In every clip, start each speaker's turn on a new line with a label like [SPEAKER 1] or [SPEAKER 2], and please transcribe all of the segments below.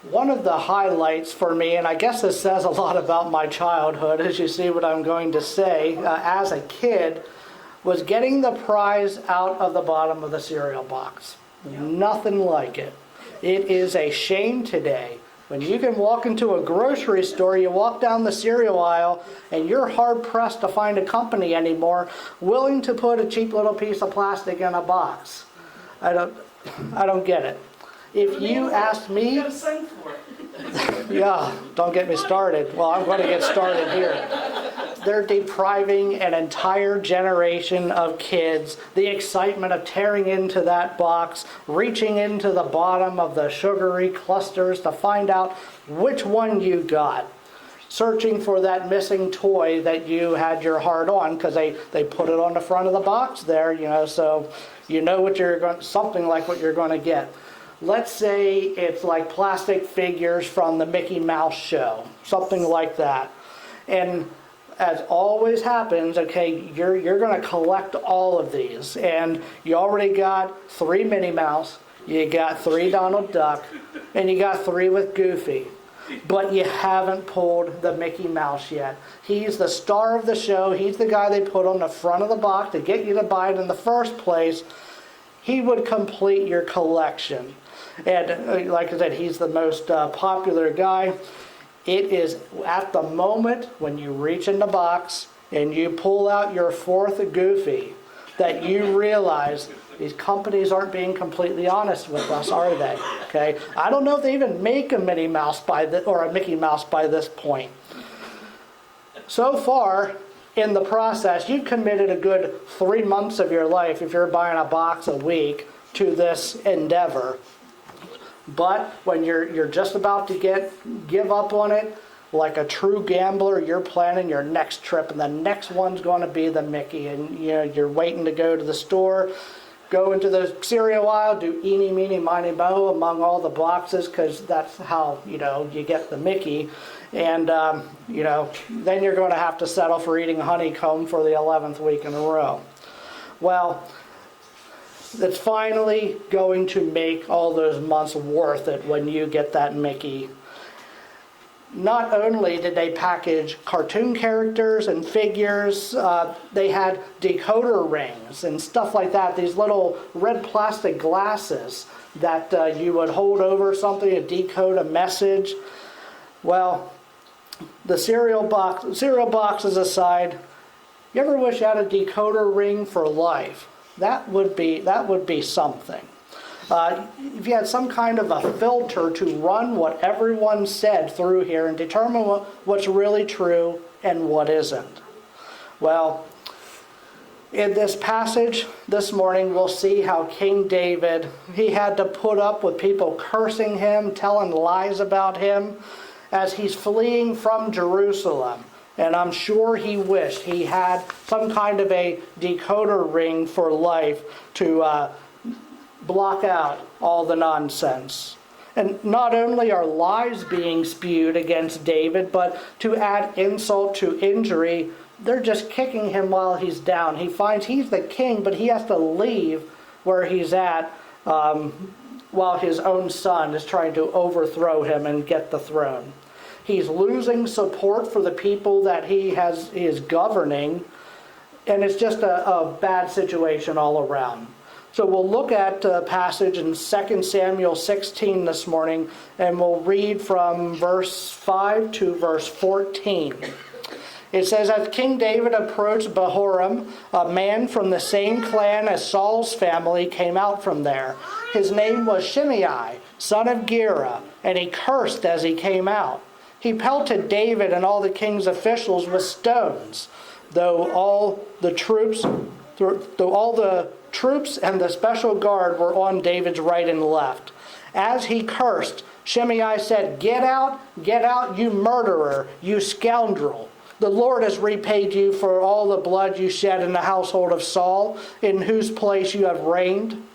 [SPEAKER 1] One of the highlights for me, and I guess this says a lot about my childhood, as you see what I'm going to say, as a kid, was getting the prize out of the bottom of the cereal box. Nothing like it. It is a shame today when you can walk into a grocery store, you walk down the cereal aisle, and you're hard-pressed to find a company anymore willing to put a cheap little piece of plastic in a box. I don't get it. If you asked me...
[SPEAKER 2] You gotta sing for it.
[SPEAKER 1] Yeah, don't get me started. Well, I'm going to get started here. They're depriving an entire generation of kids the excitement of tearing into that box, reaching into the bottom of the sugary clusters to find out which one you got. Searching for that missing toy that you had your heart on, because they put it on the front of the box there, so you know what you're going, something like what you're going to get. Let's say it's like plastic figures from the Mickey Mouse show, something like that. And as always happens, okay, you're going to collect all of these. And you already got 3 Minnie Mouse, you got 3 Donald Duck, and you got 3 with Goofy. But you haven't pulled the Mickey Mouse yet. He's the star of the show. He's the guy they put on the front of the box to get you to buy it in the first place. He would complete your collection. And like I said, he's the most popular guy. It is at the moment when you reach in the box and you pull out your 4th Goofy that you realize these companies aren't being completely honest with us, are they? Okay, I don't know if they even make a Minnie Mouse or a Mickey Mouse by this point. So far in the process, you've committed a good 3 months of your life if you're buying a box a week to this endeavor. But when you're just about to give up on it, like a true gambler, you're planning your next trip, and the next one's going to be the Mickey, and you're waiting to go to the store, go into the cereal aisle, do eeny, meeny, miny, mo among all the boxes, because that's how you get the Mickey, and then you're going to have to settle for eating honeycomb for the 11th week in a row. Well, it's finally going to make all those months worth it when you get that Mickey. Not only did they package cartoon characters and figures, they had decoder rings and stuff like that, these little red plastic glasses that you would hold over something to decode a message. Well, the cereal boxes aside, you ever wish you had a decoder ring for life? That would be something. If you had some kind of a filter to run what everyone said through here and determine what's really true and what isn't. Well, in this passage this morning, we'll see how King David, he had to put up with people cursing him, telling lies about him as he's fleeing from Jerusalem. And I'm sure he wished he had some kind of a decoder ring for life to block out all the nonsense. And not only are lies being spewed against David, but to add insult to injury, they're just kicking him while he's down. He finds he's the king, but he has to leave where he's at while his own son is trying to overthrow him and get the throne. He's losing support for the people that he is governing, and it's just a bad situation all around. So we'll look at a passage in 2 Samuel 16 this morning, and we'll read from verse 5 to verse 14. It says, as King David approached Bahurim, a man from the same clan as Saul's family came out from there. His name was Shimei, son of Gera, and he cursed as he came out. He pelted David and all the king's officials with stones, though all the troops and the special guard were on David's right and left. As he cursed, Shimei said, get out, you murderer, you scoundrel. The Lord has repaid you for all the blood you shed in the household of Saul, in whose place you have reigned.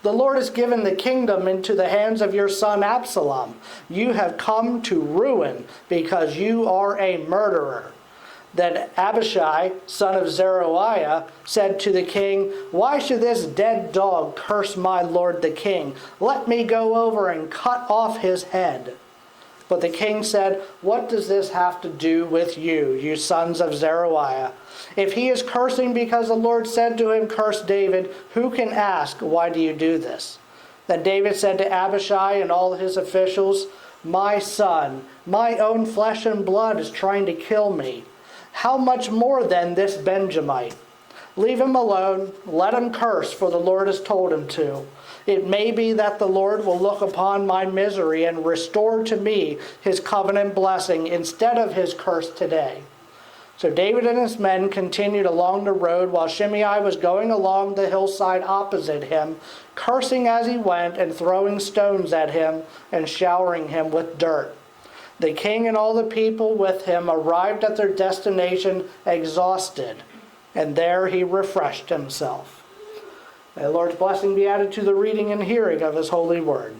[SPEAKER 1] The Lord has given the kingdom into the hands of your son Absalom. You have come to ruin because you are a murderer. Then Abishai, son of Zeruiah, said to the king, "Why should this dead dog curse my lord the king? Let me go over and cut off his head." But the king said, "What does this have to do with you, you sons of Zeruiah? If he is cursing because the Lord said to him, 'Curse David,' who can ask, 'Why do you do this?'" Then David said to Abishai and all his officials, "My son, my own flesh and blood is trying to kill me. How much more then this Benjamite? Leave him alone, let him curse, for the Lord has told him to. It may be that the Lord will look upon my misery and restore to me his covenant blessing instead of his curse today." So David and his men continued along the road while Shimei was going along the hillside opposite him, cursing as he went and throwing stones at him and showering him with dirt. The king and all the people with him arrived at their destination exhausted, and there he refreshed himself. May the Lord's blessing be added to the reading and hearing of his holy word.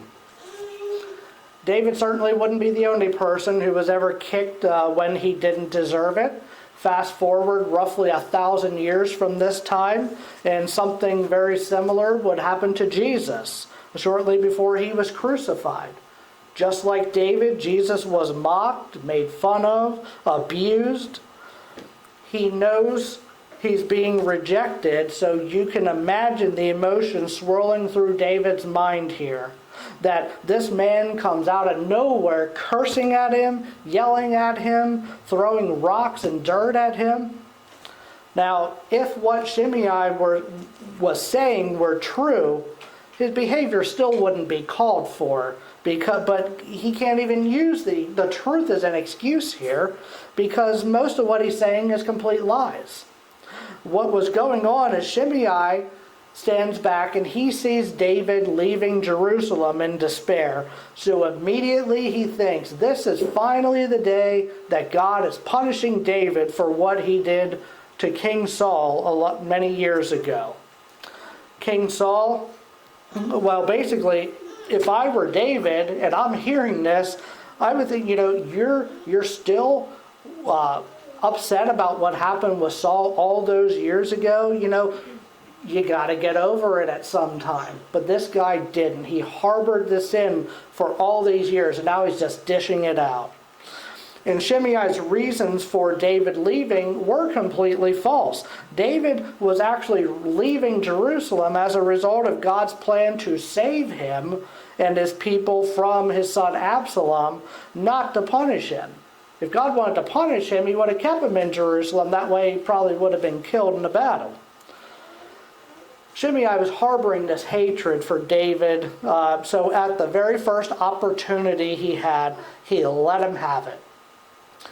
[SPEAKER 1] David certainly wouldn't be the only person who was ever kicked when he didn't deserve it. Fast forward roughly 1,000 years from this time, and something very similar would happen to Jesus shortly before he was crucified. Just like David, Jesus was mocked, made fun of, abused. He knows he's being rejected, so you can imagine the emotion swirling through David's mind here. That this man comes out of nowhere cursing at him, yelling at him, throwing rocks and dirt at him. Now, if what Shimei was saying were true, his behavior still wouldn't be called for. But he can't even use the truth as an excuse here, because most of what he's saying is complete lies. What was going on is Shimei stands back and he sees David leaving Jerusalem in despair. So immediately he thinks, this is finally the day that God is punishing David for what he did to King Saul many years ago. King Saul, well, basically, if I were David and I'm hearing this, I would think, you're still upset about what happened with Saul all those years ago. You got to get over it at some time. But this guy didn't. He harbored this in for all these years, and now he's just dishing it out. And Shimei's reasons for David leaving were completely false. David was actually leaving Jerusalem as a result of God's plan to save him and his people from his son Absalom, not to punish him. If God wanted to punish him, he would have kept him in Jerusalem. That way he probably would have been killed in the battle. Shimei was harboring this hatred for David, so at the very first opportunity he had, he let him have it.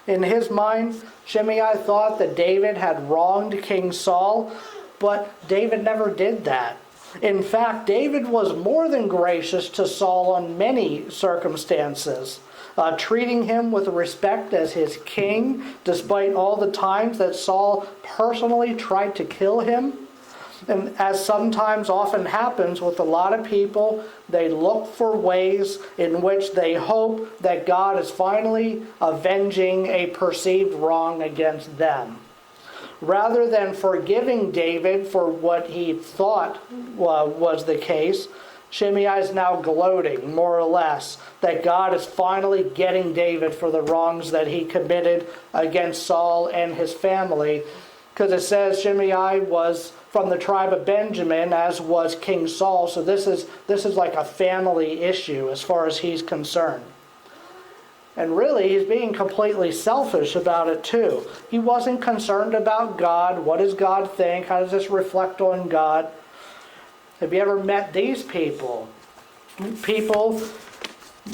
[SPEAKER 1] In his mind, Shimei thought that David had wronged King Saul, but David never did that. In fact, David was more than gracious to Saul in many circumstances, treating him with respect as his king, despite all the times that Saul personally tried to kill him. And as sometimes often happens with a lot of people, they look for ways in which they hope that God is finally avenging a perceived wrong against them. Rather than forgiving David for what he thought was the case, Shimei is now gloating, more or less, that God is finally getting David for the wrongs that he committed against Saul and his family. Because it says Shimei was from the tribe of Benjamin, as was King Saul. So this is like a family issue as far as he's concerned. And really, he's being completely selfish about it too. He wasn't concerned about God. What does God think? How does this reflect on God? Have you ever met these people? People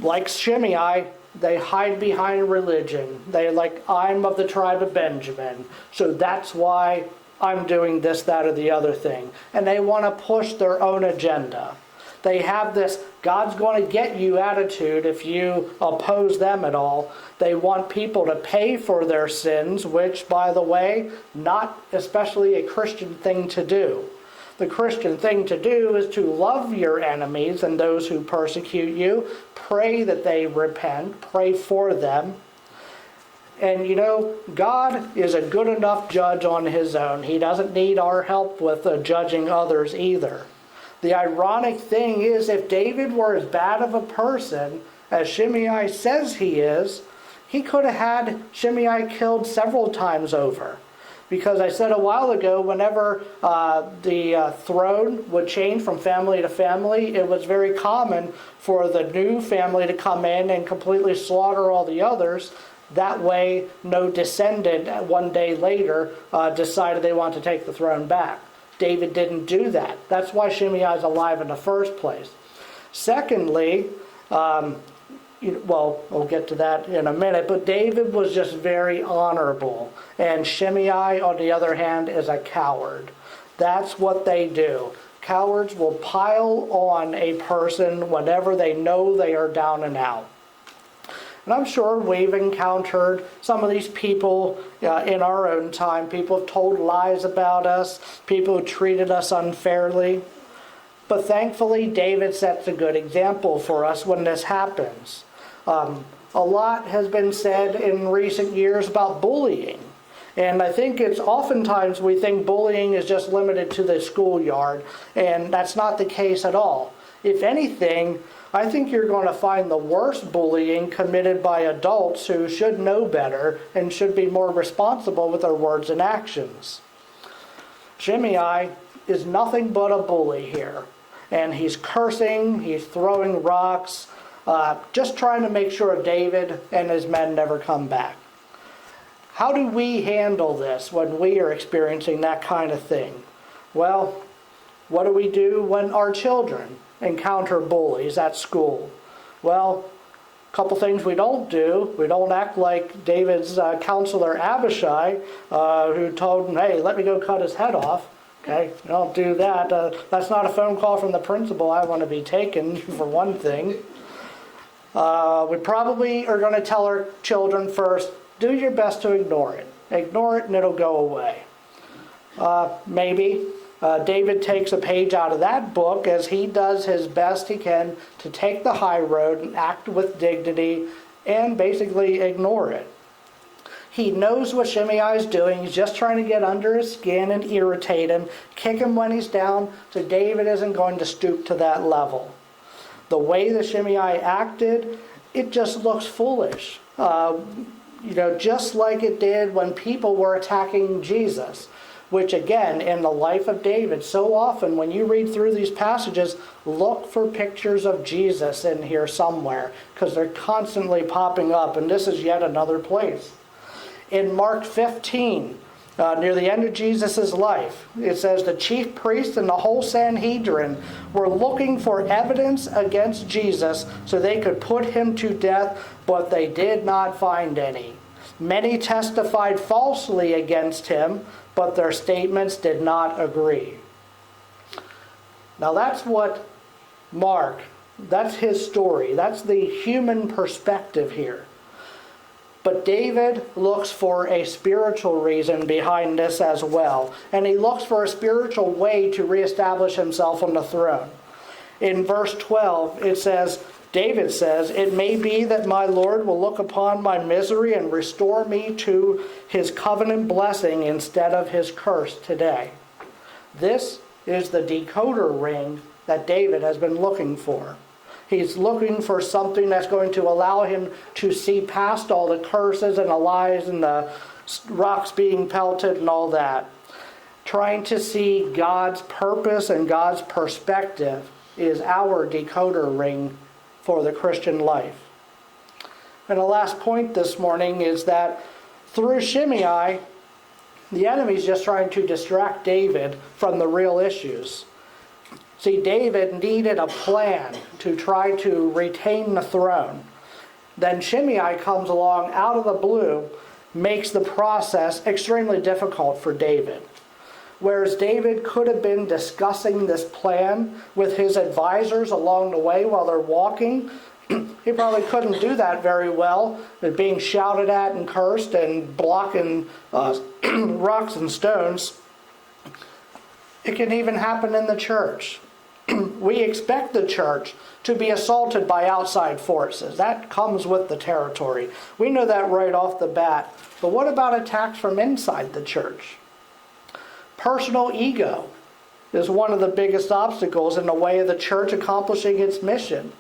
[SPEAKER 1] like Shimei, they hide behind religion. They're like, I'm of the tribe of Benjamin, so that's why I'm doing this, that, or the other thing. And they want to push their own agenda. They have this God's going to get you attitude if you oppose them at all. They want people to pay for their sins, which, by the way, not especially a Christian thing to do. The Christian thing to do is to love your enemies and those who persecute you. Pray that they repent. Pray for them. And God is a good enough judge on his own. He doesn't need our help with judging others either. The ironic thing is, if David were as bad of a person as Shimei says he is, he could have had Shimei killed several times over. Because I said a while ago, whenever the throne would change from family to family, it was very common for the new family to come in and completely slaughter all the others. That way, no descendant one day later decided they want to take the throne back. David didn't do that. That's why Shimei is alive in the first place. Secondly, we'll get to that in a minute, but David was just very honorable. And Shimei, on the other hand, is a coward. That's what they do. Cowards will pile on a person whenever they know they are down and out. And I'm sure we've encountered some of these people in our own time. People have told lies about us. People who treated us unfairly. But thankfully, David sets a good example for us when this happens. A lot has been said in recent years about bullying. And I think it's oftentimes we think bullying is just limited to the schoolyard. And that's not the case at all. If anything, I think you're going to find the worst bullying committed by adults who should know better and should be more responsible with their words and actions. Shimei is nothing but a bully here. And he's cursing, he's throwing rocks, just trying to make sure David and his men never come back. How do we handle this when we are experiencing that kind of thing? Well, what do we do when our children encounter bullies at school? Well, a couple things we don't do. We don't act like David's counselor Abishai, who told him, hey, let me go cut his head off. Okay, don't do that. That's not a phone call from the principal I want to be taken, for one thing. We probably are going to tell our children first, do your best to ignore it. Ignore it and it'll go away. Maybe David takes a page out of that book as he does his best he can to take the high road and act with dignity and basically ignore it. He knows what Shimei is doing. He's just trying to get under his skin and irritate him, kick him when he's down, so David isn't going to stoop to that level. The way that Shimei acted, it just looks foolish. Just like it did when people were attacking Jesus. Which again, in the life of David, so often when you read through these passages, look for pictures of Jesus in here somewhere, because they're constantly popping up, and this is yet another place. In Mark 15, near the end of Jesus' life, it says the chief priest and the whole Sanhedrin were looking for evidence against Jesus so they could put him to death, but they did not find any. Many testified falsely against him, but their statements did not agree. Now that's what Mark, that's his story. That's the human perspective here. But David looks for a spiritual reason behind this as well. And he looks for a spiritual way to reestablish himself on the throne. In verse 12, it says, David says, it may be that my Lord will look upon my misery and restore me to his covenant blessing instead of his curse today. This is the decoder ring that David has been looking for. He's looking for something that's going to allow him to see past all the curses and the lies and the rocks being pelted and all that. Trying to see God's purpose and God's perspective is our decoder ring for the Christian life. And the last point this morning is that through Shimei, the enemy's just trying to distract David from the real issues. See, David needed a plan to try to retain the throne. Then Shimei comes along out of the blue, makes the process extremely difficult for David. Whereas David could have been discussing this plan with his advisors along the way while they're walking, he probably couldn't do that very well, being shouted at and cursed and blocking rocks and stones. It can even happen in the church. We expect the church to be assaulted by outside forces. That comes with the territory. We know that right off the bat. But what about attacks from inside the church? Personal ego is one of the biggest obstacles in the way of the church accomplishing its mission.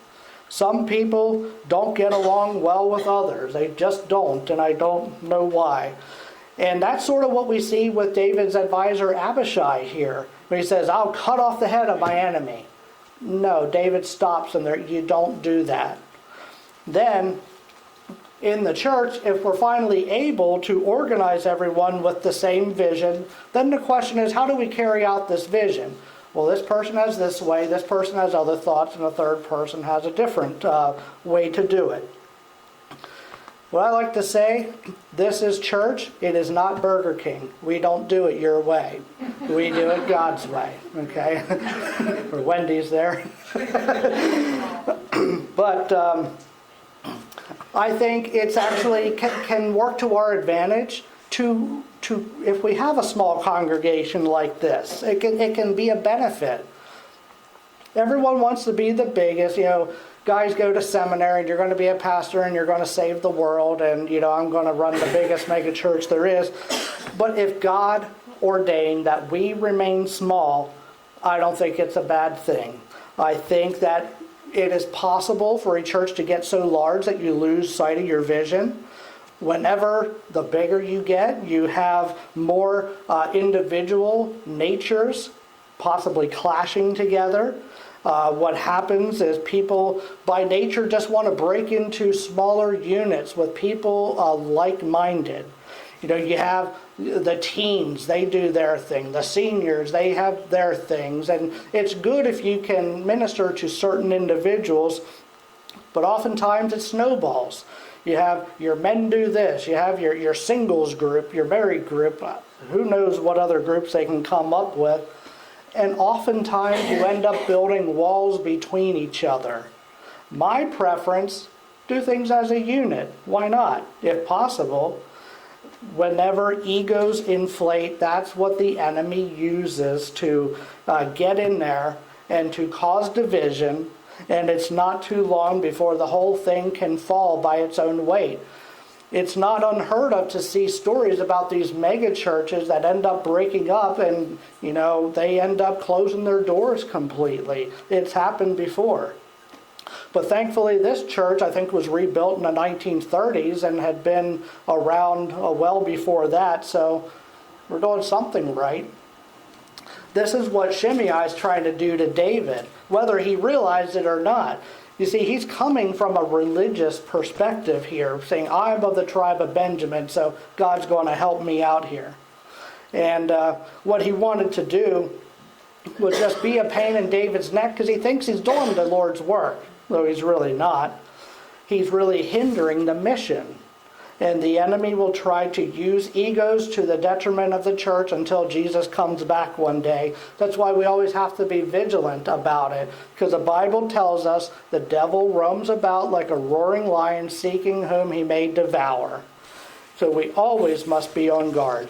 [SPEAKER 1] Some people don't get along well with others. They just don't, and I don't know why. And that's sort of what we see with David's advisor Abishai here, when he says, I'll cut off the head of my enemy. No, David stops him there. You don't do that. Then, in the church, if we're finally able to organize everyone with the same vision, then the question is, how do we carry out this vision? Well, this person has this way, this person has other thoughts, and a third person has a different way to do it. What I like to say, this is church, it is not Burger King. We don't do it your way. We do it God's way, okay? Or Wendy's there. But I think it's actually can work to our advantage to if we have a small congregation like this. It can be a benefit. Everyone wants to be the biggest, guys go to seminary and you're going to be a pastor and you're going to save the world and, I'm going to run the biggest mega church there is. But if God ordained that we remain small, I don't think it's a bad thing. I think that it is possible for a church to get so large that you lose sight of your vision. Whenever the bigger you get, you have more individual natures possibly clashing together. What happens is people by nature just want to break into smaller units with people like-minded. You have the teens, they do their thing. The seniors, they have their things. And it's good if you can minister to certain individuals, but oftentimes it snowballs. You have your men do this, you have your singles group, your married group, who knows what other groups they can come up with. And oftentimes you end up building walls between each other. My preference, do things as a unit. Why not? If possible. Whenever egos inflate, that's what the enemy uses to get in there and to cause division. And it's not too long before the whole thing can fall by its own weight. It's not unheard of to see stories about these mega churches that end up breaking up and, they end up closing their doors completely. It's happened before. But thankfully this church, I think, was rebuilt in the 1930s and had been around well before that, so we're doing something right. This is what Shimei is trying to do to David, whether he realized it or not. You see, he's coming from a religious perspective here, saying, I'm of the tribe of Benjamin, so God's going to help me out here. And what he wanted to do was just be a pain in David's neck because he thinks he's doing the Lord's work, though he's really not. He's really hindering the mission. And the enemy will try to use egos to the detriment of the church until Jesus comes back one day. That's why we always have to be vigilant about it. Because the Bible tells us the devil roams about like a roaring lion seeking whom he may devour. So we always must be on guard.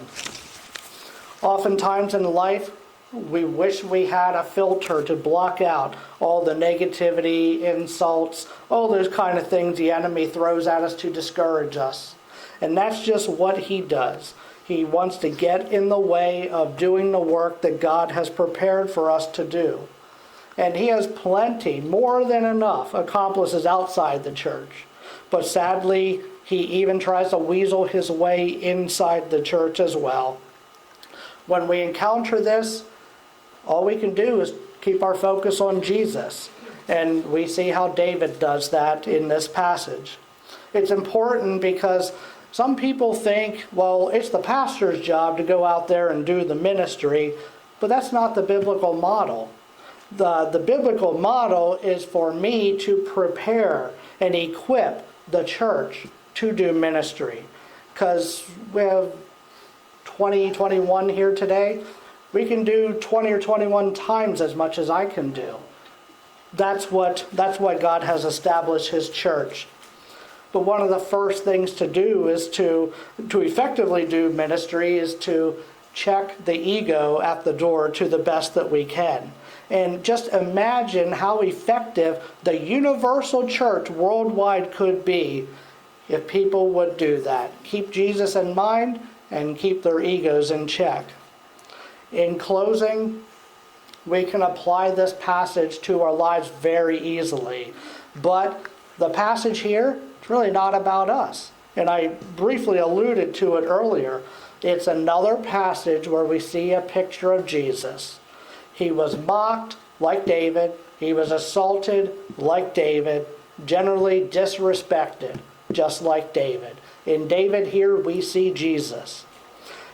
[SPEAKER 1] Oftentimes in life, we wish we had a filter to block out all the negativity, insults, all those kind of things the enemy throws at us to discourage us. And that's just what he does. He wants to get in the way of doing the work that God has prepared for us to do. And he has plenty, more than enough, accomplices outside the church. But sadly, he even tries to weasel his way inside the church as well. When we encounter this, all we can do is keep our focus on Jesus. And we see how David does that in this passage. It's important because some people think, well, it's the pastor's job to go out there and do the ministry, but that's not the biblical model. The biblical model is for me to prepare and equip the church to do ministry. Because we have 21 here today. We can do 20 or 21 times as much as I can do. That's what God has established his church. But one of the first things to do is to effectively do ministry is to check the ego at the door to the best that we can. And just imagine how effective the universal church worldwide could be if people would do that. Keep Jesus in mind and keep their egos in check. In closing, we can apply this passage to our lives very easily. But the passage here, it's really not about us. And I briefly alluded to it earlier. It's another passage where we see a picture of Jesus. He was mocked like David. He was assaulted like David. Generally disrespected, just like David. In David here, we see Jesus.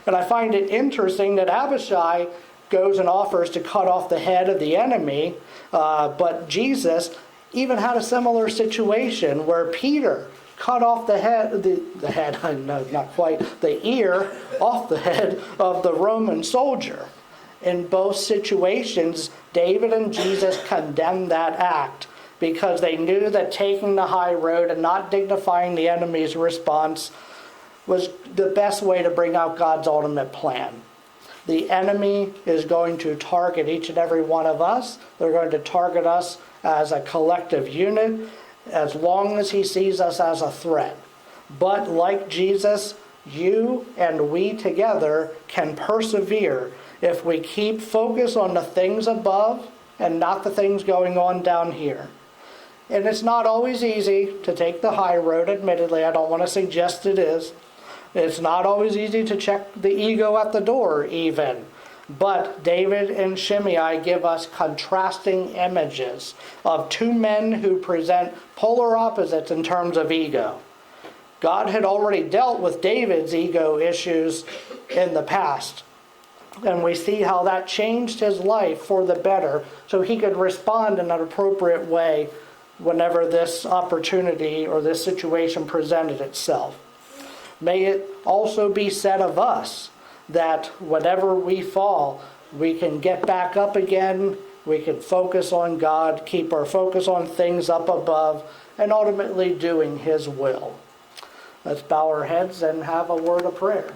[SPEAKER 1] And I find it interesting that Abishai goes and offers to cut off the head of the enemy. But Jesus even had a similar situation where Peter cut off the head, no, not quite, the ear off the head of the Roman soldier. In both situations, David and Jesus condemned that act because they knew that taking the high road and not dignifying the enemy's response was the best way to bring out God's ultimate plan. The enemy is going to target each and every one of us. They're going to target us as a collective unit as long as he sees us as a threat. But like Jesus, you and we together can persevere if we keep focus on the things above and not the things going on down here. And it's not always easy to take the high road, admittedly. I don't want to suggest it is. It's not always easy to check the ego at the door, even. But David and Shimei give us contrasting images of two men who present polar opposites in terms of ego. God had already dealt with David's ego issues in the past. And we see how that changed his life for the better so he could respond in an appropriate way whenever this opportunity or this situation presented itself. May it also be said of us that whenever we fall, we can get back up again, we can focus on God, keep our focus on things up above, and ultimately doing His will. Let's bow our heads and have a word of prayer.